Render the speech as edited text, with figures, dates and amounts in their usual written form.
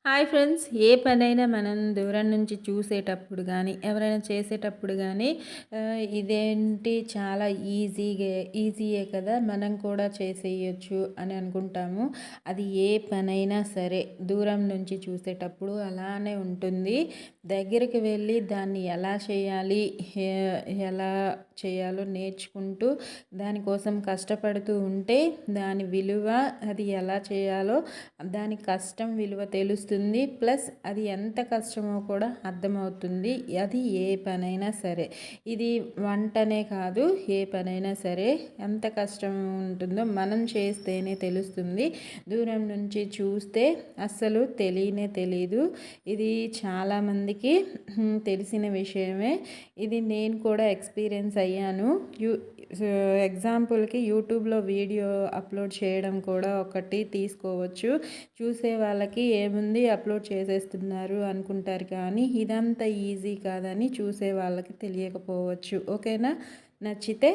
Hi friends, ఏ పనైనా మనం దూరం నుంచి చూసేటప్పుడు కానీ ఎవరైనా చేసేటప్పుడు కానీ ఇదేంటి చాలా ఈజీయే కదా, మనం కూడా చేసేయచ్చు అని అనుకుంటాము. అది ఏ పనైనా సరే దూరం నుంచి చూసేటప్పుడు అలానే ఉంటుంది. దగ్గరికి వెళ్ళి దాన్ని ఎలా చేయాలి, ఎలా చేయాలో నేర్చుకుంటూ దానికోసం కష్టపడుతూ ఉంటే దాని విలువ, అది ఎలా చేయాలో దాని కష్టం విలువ తెలుస్తుంది. ప్లస్ అది ఎంత కష్టమో కూడా అర్థమవుతుంది. అది ఏ పనైనా సరే, ఇది వంటనే కాదు, ఏ పనైనా సరే ఎంత కష్టం ఉంటుందో మనం చేస్తేనే తెలుస్తుంది. దూరం నుంచి చూస్తే అస్సలు తెలియదు. ఇది చాలామందికి తెలిసిన విషయమే. ఇది నేను కూడా ఎక్స్పీరియన్స్ అయ్యాను. ఎగ్జాంపుల్కి యూట్యూబ్లో వీడియో అప్లోడ్ చేయడం కూడా ఒకటి తీసుకోవచ్చు. చూసే వాళ్ళకి ఏముంది, అప్లోడ్ చేసేస్తున్నారు అనుకుంటారు, కానీ ఇదంతా ఈజీ కాదని చూసే వాళ్ళకి తెలియకపోవచ్చు. ఓకేనా? నచ్చితే